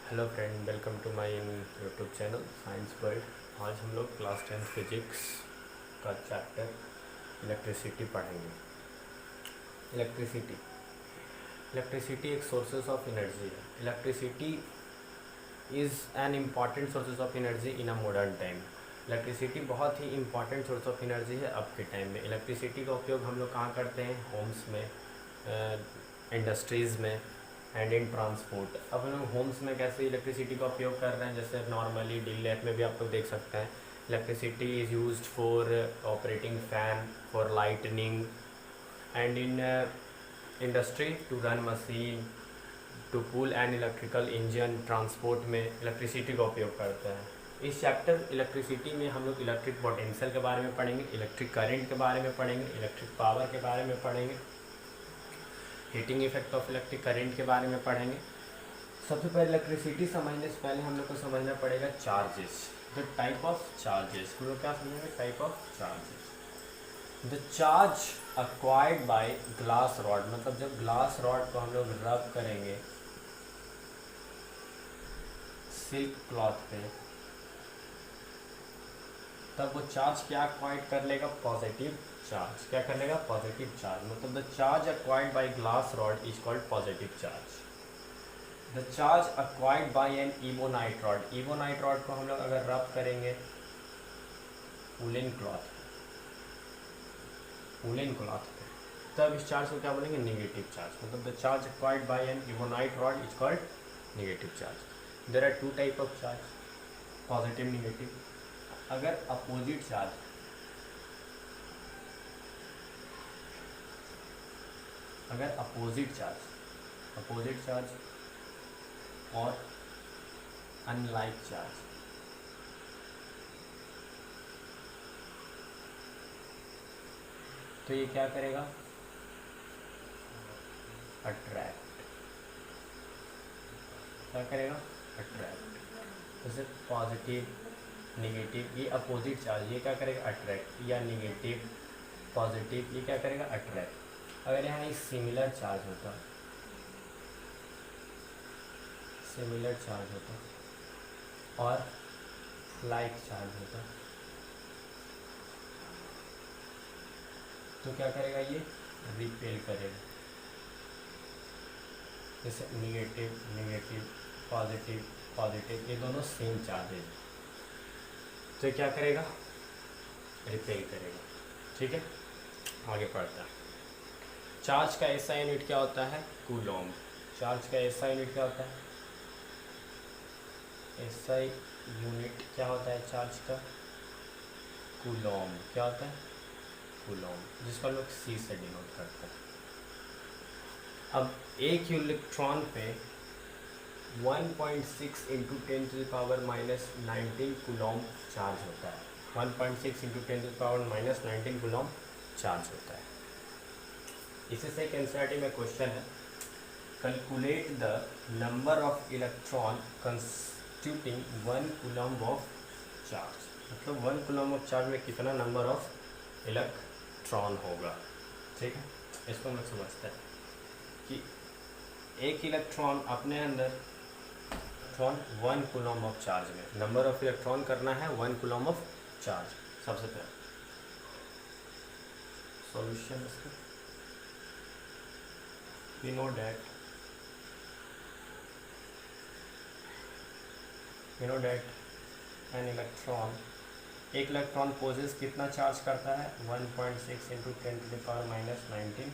Hello friend, welcome to my YouTube channel Science World. आज हम लोग क्लास 10 फिजिक्स का चैप्टर इलेक्ट्रिसिटी पढ़ेंगे। इलेक्ट्रिसिटी इलेक्ट्रिसिटी एक सोर्सेज ऑफ एनर्जी है। Electricity is an important sources of energy in a modern time. Electricity बहुत ही important source of energy है अब के टाइम में। इलेक्ट्रिसिटी का उपयोग हम लोग कहाँ करते हैं? होम्स में, इंडस्ट्रीज़ में एंड इन ट्रांसपोर्ट। अब हम लोग होम्स में कैसे इलेक्ट्रिसिटी का उपयोग कर रहे हैं, जैसे नॉर्मली डेली लाइफ में भी आप लोग देख सकते हैं। Electricity is used for operating fan, for lightning and in industry to run machine, to cool and electrical engine. Transport में इलेक्ट्रिसिटी का उपयोग करते हैं। इस चैप्टर इलेक्ट्रिसिटी में हम लोग इलेक्ट्रिक पोटेंशियल के बारे में पढ़ेंगे, इलेक्ट्रिक करंट के बारे में पढ़ेंगे, इलेक्ट्रिक पावर के बारे में पढ़ेंगे, heating effect of electric current के बारे में पढ़ेंगे। सबसे पहले इलेक्ट्रिसिटी समझने से पहले हम लोग को समझना पड़ेगा charges, the type of charges. हम लोग क्या समझेंगे? Type of charges. The charge acquired by glass rod, मतलब जब ग्लास रॉड को हम लोग रब करेंगे सिल्क क्लॉथ पे, तब वो चार्ज क्या अक्वायर्ड कर लेगा? Positive charge. क्या कर लेगा? Positive charge. मतलब the charge acquired by glass rod is called positive charge. The charge acquired by an ebonite rod, ebonite rod को हम लोग अगर रब करेंगे वुलन क्लॉथ पे, तब इस चार्ज को क्या बोलेंगे? Negative charge. मतलब the charge acquired by an ebonite rod is called negative charge. There are two type of charge, positive negative. अगर अपोजिट चार्ज अपोजिट चार्ज और अनलाइक चार्ज, तो ये क्या करेगा? अट्रैक्ट। क्या करेगा? अट्रैक्ट। जैसे पॉजिटिव नेगेटिव, ये अपोजिट चार्ज, ये क्या करेगा? अट्रैक्ट। या नेगेटिव पॉजिटिव, ये क्या करेगा? अट्रैक्ट। अगर यहाँ एक सिमिलर चार्ज होता और लाइक चार्ज होता, तो क्या करेगा? ये रिपेल करेगा। जैसे नेगेटिव नेगेटिव, पॉजिटिव पॉजिटिव, ये दोनों सेम चार्जेज, तो क्या करेगा? रिपेल करेगा। ठीक है, आगे पढ़ता है। चार्ज का ऐसा यूनिट क्या होता है? कूलॉम। चार्ज का ऐसा यूनिट क्या होता है? ऐसा यूनिट क्या होता है चार्ज का? कूलॉम। क्या होता है? कूलॉम, जिसको लोग सी से डिनोट करते हैं। अब एक इलेक्ट्रॉन पे 1.6 इंटू 10⁻⁻19 कूलॉम चार्ज होता है। 1.6 इंटू 10⁻⁻19 कूलॉम चार्ज होता है। इसी से एक एनसीईआरटी में क्वेश्चन है, calculate the number of electron constituting 1 Coulomb of charge. मतलब 1 कूलॉम ऑफ चार्ज में कितना नंबर ऑफ इलेक्ट्रॉन होगा। ठीक है, इसको हम लोग समझते हैं कि एक इलेक्ट्रॉन अपने अंदर 1 कूलॉम ऑफ चार्ज में, नंबर ऑफ इलेक्ट्रॉन करना है 1 कूलॉम ऑफ चार्ज। सबसे पहले सॉल्यूशन इसका, we know that an electron, एक इलेक्ट्रॉन पोजेस कितना चार्ज करता है? 1.6 इंटू 10⁻⁻19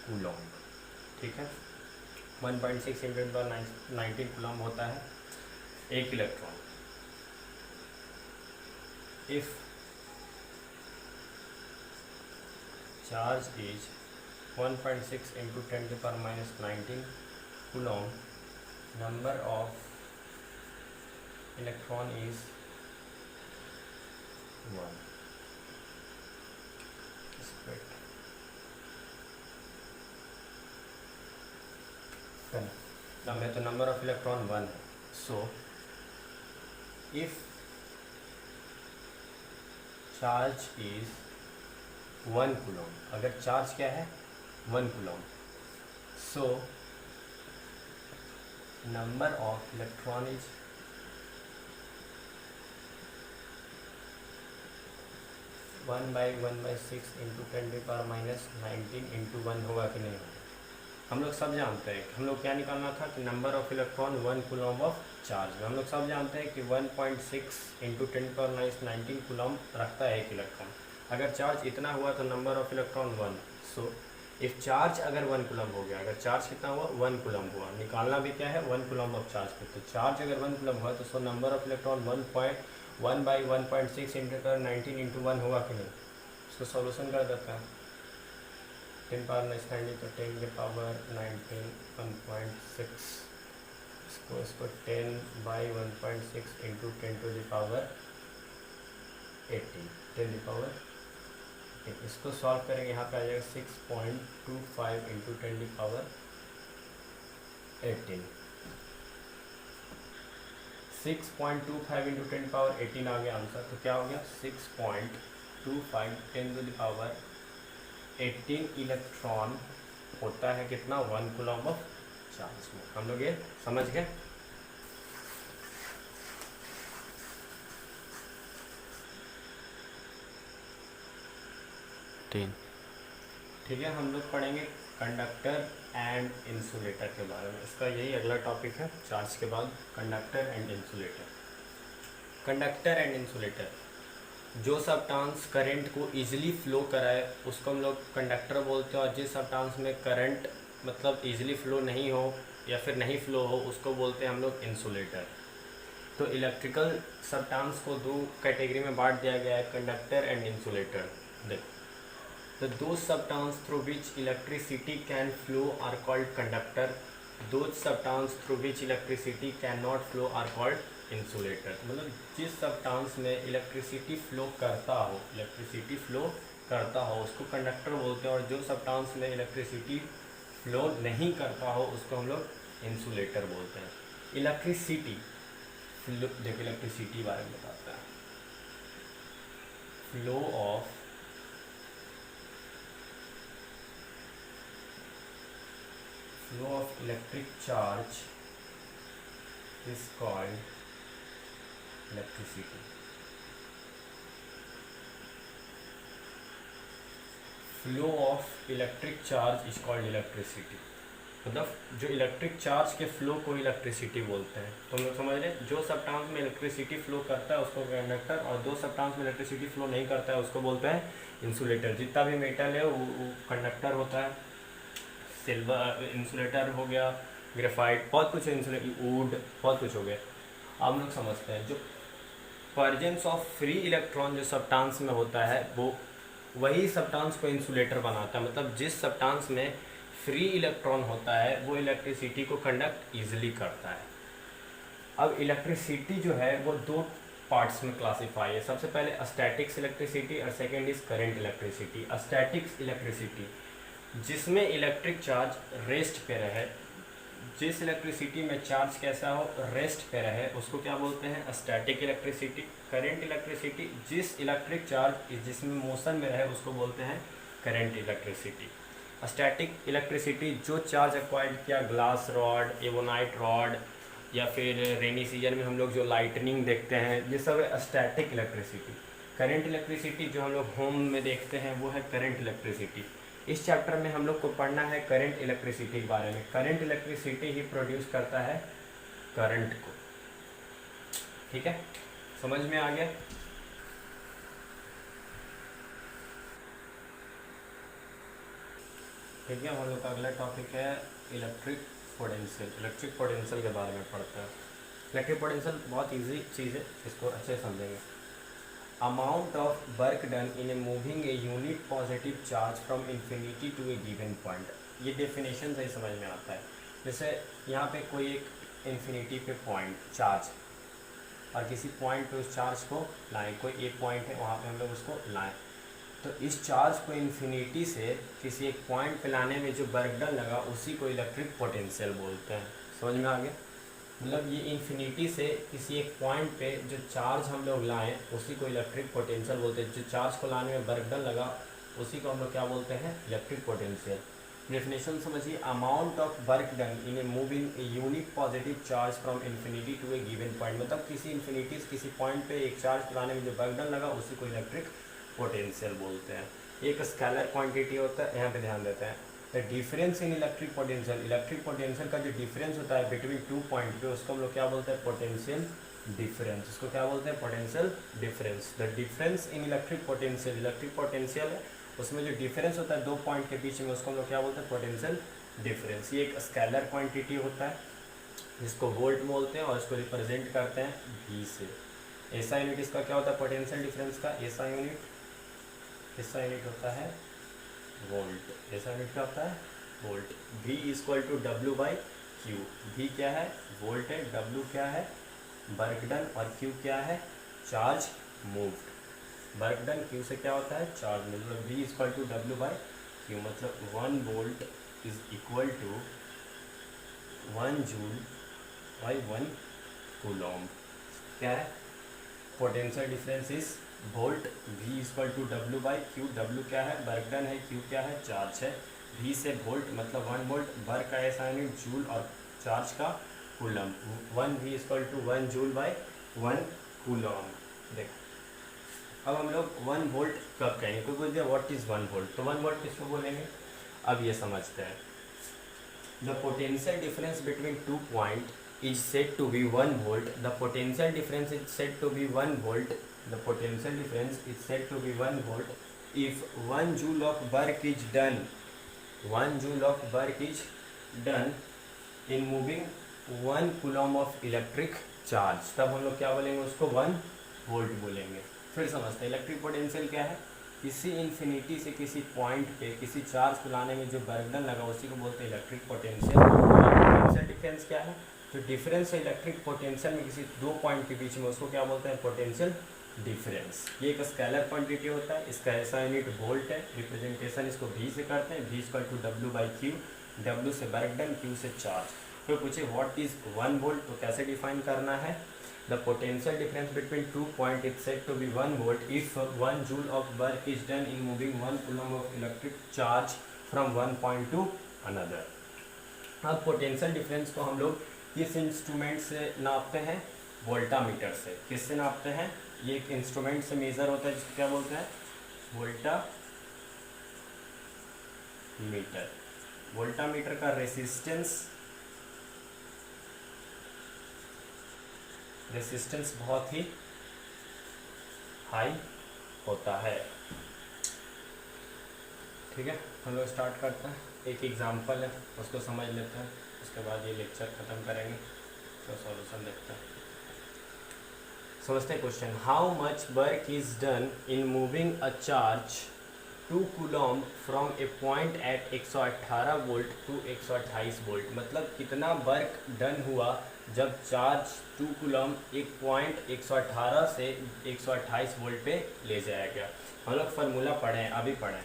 कूलॉम। ठीक है, 1.6 इंटू 10⁻19 कूलॉम होता है एक electron. If charge is 1.6 into 10⁻⁻19 coulomb, number of electron is 1. तो नंबर ऑफ इलेक्ट्रॉन 1 है। So if charge is 1 Coulomb, अगर चार्ज क्या है? 1 Coulomb, so number of electron is 1/6 into 10⁻19 into 1 होगा कि नहीं होगा। हम लोग सब जानते हैं, हम लोग क्या निकालना था कि number of electron 1 coulomb of charge में। हम लोग सब जानते हैं कि 1.6 इंटू 10⁻19 कूलम रखता है एक इलेक्ट्रॉन। अगर चार्ज इतना हुआ तो number of electron 1। So if charge अगर 1 कूलम हो गया, अगर चार्ज कितना हुआ 1 कूलम हुआ, निकालना भी क्या है 1 कूलम ऑफ चार्ज पे। तो चार्ज अगर 1 कूलम हुआ तो so number of electron 1/1.6 into 10⁻19 into 1 होगा कि नहीं। इसको सॉल्यूशन कर देते हैं। 10⁻19 तो 10 के पावर 19 1.6, इसको 10/1.6 into 10 to the power 18, 10 the power. इसको सॉल्व करेंगे, यहाँ पे आ जाएगा 6.25 into 10 the power 18। 6.25 into 10 power 18 आ गया आंसर। तो क्या हो गया 6.25 10 टू द पावर 18 इलेक्ट्रॉन होता है कितना 1 कूलम ऑफ चार्ज में। हम लोग ये समझ गए। ठीक है, हम लोग पढ़ेंगे कंडक्टर एंड इंसुलेटर के बारे में। इसका यही अगला टॉपिक है चार्ज के बाद, conductor and insulator. Conductor and insulator, जो सब्सटेंस करंट को इजीली फ्लो कराए उसको हम लोग कंडक्टर बोलते हैं, और जिस सब्सटेंस में करंट मतलब इजीली फ्लो नहीं हो या फिर नहीं फ्लो हो उसको बोलते हैं हम लोग इंसुलेटर। तो इलेक्ट्रिकल सब्सटेंस को दो कैटेगरी में बांट दिया गया है, कंडक्टर एंड इंसुलेटर। देखो, the those substances through which electricity can flow are called conductor, those substances through which electricity cannot flow are called insulator। मतलब जिस सब्सटेंस में इलेक्ट्रिसिटी फ्लो करता हो उसको कंडक्टर बोलते हैं, और जो सब्सटेंस में इलेक्ट्रिसिटी फ्लो नहीं करता हो उसको हम लोग इंसुलेटर बोलते हैं। इलेक्ट्रिसिटी फ्लो, देखो इलेक्ट्रिसिटी बारे में बताता है, flow of electric charge is called electricity। Flow of electric charge is called electricity. मतलब जो इलेक्ट्रिक चार्ज के फ्लो को इलेक्ट्रिसिटी बोलते हैं। तो हम लोग समझ रहे, जो सब्सटेंस में इलेक्ट्रिसिटी फ्लो करता है उसको कंडक्टर, और दो सब्सटेंस में इलेक्ट्रिसिटी फ्लो नहीं करता है उसको बोलते हैं इंसुलेटर। जितना भी मेटल है वो कंडक्टर होता है। सिल्वर इंसुलेटर हो गया, ग्रेफाइट, बहुत कुछ है, वुड, बहुत कुछ हो गया। हम लोग समझते हैं जो प्रेजेंस ऑफ फ्री इलेक्ट्रॉन जो सब्सटेंस में होता है वो वही सब्सटेंस को इंसुलेटर बनाता है। मतलब जिस सब्सटेंस में फ्री इलेक्ट्रॉन होता है वो इलेक्ट्रिसिटी को कंडक्ट ईजिली करता है। अब इलेक्ट्रिसिटी जो है वो दो पार्ट्स में क्लासीफाई है। सबसे पहले स्टैटिक्स इलेक्ट्रिसिटी और second is current electricity. Statics electricity जिसमें इलेक्ट्रिक चार्ज रेस्ट पे रहे, जिस इलेक्ट्रिसिटी में चार्ज कैसा हो रेस्ट पे रहे उसको क्या बोलते हैं स्टैटिक इलेक्ट्रिसिटी। करंट इलेक्ट्रिसिटी जिस इलेक्ट्रिक चार्ज जिसमें मोशन में रहे उसको बोलते हैं करंट इलेक्ट्रिसिटी। स्टैटिक इलेक्ट्रिसिटी जो चार्ज एक्वायर्ड किया, ग्लास रॉड, एवोनाइट रॉड, या फिर रेनी सीजन में हम लोग जो लाइटनिंग देखते हैं, ये सब है स्टैटिक इलेक्ट्रिसिटी। करंट इलेक्ट्रिसिटी जो हम लोग होम में देखते हैं वो है करंट इलेक्ट्रिसिटी। इस चैप्टर में हम लोग को पढ़ना है करंट इलेक्ट्रिसिटी के बारे में। करंट इलेक्ट्रिसिटी ही प्रोड्यूस करता है करंट को। ठीक है, समझ में आ गया। ठीक है, हम लोग का अगला टॉपिक है इलेक्ट्रिक पोटेंशियल। इलेक्ट्रिक पोटेंशियल के बारे में पढ़ते हैं। इलेक्ट्रिक पोटेंशियल बहुत इजी चीज़ है, इसको अच्छे समझेंगे। Amount of work done in a moving a unit positive charge from infinity to a given point। ये डेफिनेशन से समझ में आता है। जैसे यहाँ पे कोई एक इन्फिनिटी पे पॉइंट चार्ज, और किसी पॉइंट पे उस चार्ज को लाएं, कोई एक पॉइंट है वहाँ पे हम लोग उसको लाएं, तो इस चार्ज को इन्फिनिटी से किसी एक पॉइंट पे लाने में जो वर्क डन लगा उसी को इलेक्ट्रिक पोटेंशियल बोलते हैं। समझ में आ गया। मतलब ये इन्फिनिटी से किसी एक पॉइंट पे जो चार्ज हम लोग लाएं उसी को इलेक्ट्रिक पोटेंशियल बोलते हैं। जो चार्ज को लाने में वर्क डन लगा उसी को हम लोग क्या बोलते हैं इलेक्ट्रिक पोटेंशियल। डेफिनेशन समझिए, amount of work done in a moving a unit positive charge from infinity to a given point, मतलब किसी इन्फिनिटी से किसी पॉइंट पे एक चार्ज लाने में जो वर्क डन लगा उसी को इलेक्ट्रिक पोटेंशियल बोलते हैं। एक स्केलर क्वांटिटी होता है, यहाँ पे ध्यान देते हैं। The difference in electric potential, electric potential का जो डिफरेंस होता है बिटवीन टू पॉइंट पे उसको हम लोग क्या बोलते हैं, पोटेंशियल डिफरेंस। उसको क्या बोलते हैं, potential difference. The difference in electric potential, electric potential है उसमें जो डिफरेंस होता है दो पॉइंट के बीच में उसको हम लोग क्या बोलते हैं, पोटेंशियल डिफरेंस। ये एक स्केलर क्वांटिटी होता है जिसको वोल्ट बोलते हैं और इसको रिप्रेजेंट करते हैं V से। ऐसा यूनिट इसका क्या होता है, पोटेंशियल डिफरेंस का ऐसा यूनिट होता है वोल्ट। ऐसा यूनिट क्या होता है, volt. V equal to W by Q। V क्या है, वोल्ट है, W क्या है, वर्क डन, और Q क्या है, charge moved. Work done Q से क्या होता है, चार्ज, मतलब V equal to W by Q, मतलब 1 volt is equal to 1 joule by 1 coulomb. क्या है, potential difference is volt, V equal to W by Q। W क्या है, वर्क डन है, Q क्या है, चार्ज है। V से वोल्ट मतलब 1 वोल्ट, वर्क का ऐसा यूनिट जूल और चार्ज का coulomb. 1 V equal to 1 joule by 1 coulomb. देखो अब हम लोग 1 वोल्ट कब कहेंगे, कोई बोल दिया व्हाट इज 1 वोल्ट, तो 1 वोल्ट किसको बोलेंगे, अब ये समझते हैं। The potential difference between two point is said to be 1 volt. The potential difference is said to be 1 volt. The potential difference is said to be 1 volt if 1 joule of work is done. 1 joule of work is done in moving 1 coulomb of electric charge. तब हम लोग क्या बोलेंगे उसको, 1 volt बोलेंगे। फिर समझते हैं इलेक्ट्रिक पोटेंशियल क्या है, किसी इन्फिनिटी से किसी पॉइंट पे किसी चार्ज को लाने में जो वर्क डन लगा उसी को बोलते हैं इलेक्ट्रिक पोटेंशियल। पोटेंशियल डिफरेंस क्या है, तो डिफरेंस है इलेक्ट्रिक पोटेंशियल में किसी दो पॉइंट के बीच में उसको क्या बोलते हैं, पोटेंशियल डिफरेंस। ये एक स्केलर क्वांटिटी होता है, इसका ऐसा यूनिट वोल्ट है, रिप्रेजेंटेशन इसको V से करते हैं, V equal to W by Q। W से वर्क डन, Q से चार्ज। तो पूछे व्हाट इज 1 वोल्ट, तो कैसे डिफाइन करना है, the potential difference between two point is said to be 1 volt if 1 joule of work is done in moving 1 coulomb of electric charge from 1 point to another. अब potential difference को हम लोग किस instrument से नापते हैं, वोल्टामीटर से। किससे नापते हैं, ये एक इंस्ट्रूमेंट से मेजर होता है जिसको क्या बोलते हैं, वोल्टामीटर। वोल्टामीटर का रेसिस्टेंस बहुत ही हाई होता है। ठीक है, हम लोग स्टार्ट करते हैं। एक एग्जांपल है उसको समझ लेते हैं, उसके बाद ये लेक्चर ख़त्म करेंगे, तो सॉल्यूशन देखते हैं। समझते हैं question, how much work is done in moving a charge 2 coulomb from a point at 118 volt to 128 volt, मतलब कितना वर्क डन हुआ जब चार्ज 2 कूलॉम एक पॉइंट 118 से 128 वोल्ट पे ले जाया गया। हम लोग फार्मूला पढ़ें, अभी पढ़ें।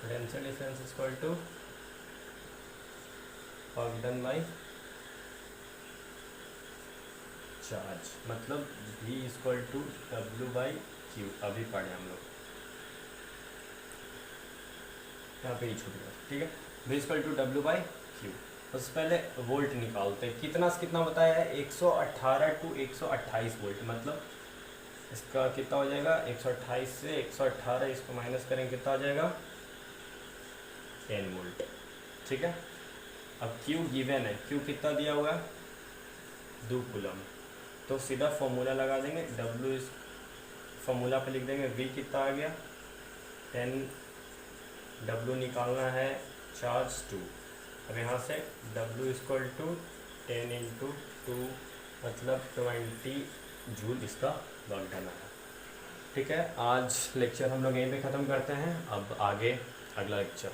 Potential difference is equal to work done by charge, मतलब V equal to W by Q। अभी पढ़े हम लोग, यहाँ पे ही छूट गया। ठीक है, V equal to W by Q। उससे पहले वोल्ट निकालते हैं, कितना से कितना बताया है, 118 टू 128 वोल्ट, मतलब इसका कितना हो जाएगा, 128 से 118 इसको माइनस करेंगे कितना आ जाएगा, 10 वोल्ट। ठीक है, अब Q गिवन है, Q कितना दिया हुआ है, 2 कूलम, तो सीधा फॉर्मूला लगा देंगे, W इस फॉर्मूला पे लिख देंगे, V कितना आ गया 10, W निकालना है चार्ज 2, अब यहाँ से W इक्वल टू 10 इंटू 2 मतलब 20 जूल इसका वर्क डन आया। ठीक है, आज लेक्चर हम लोग यहीं पे ख़त्म करते हैं, अब आगे अगला लेक्चर।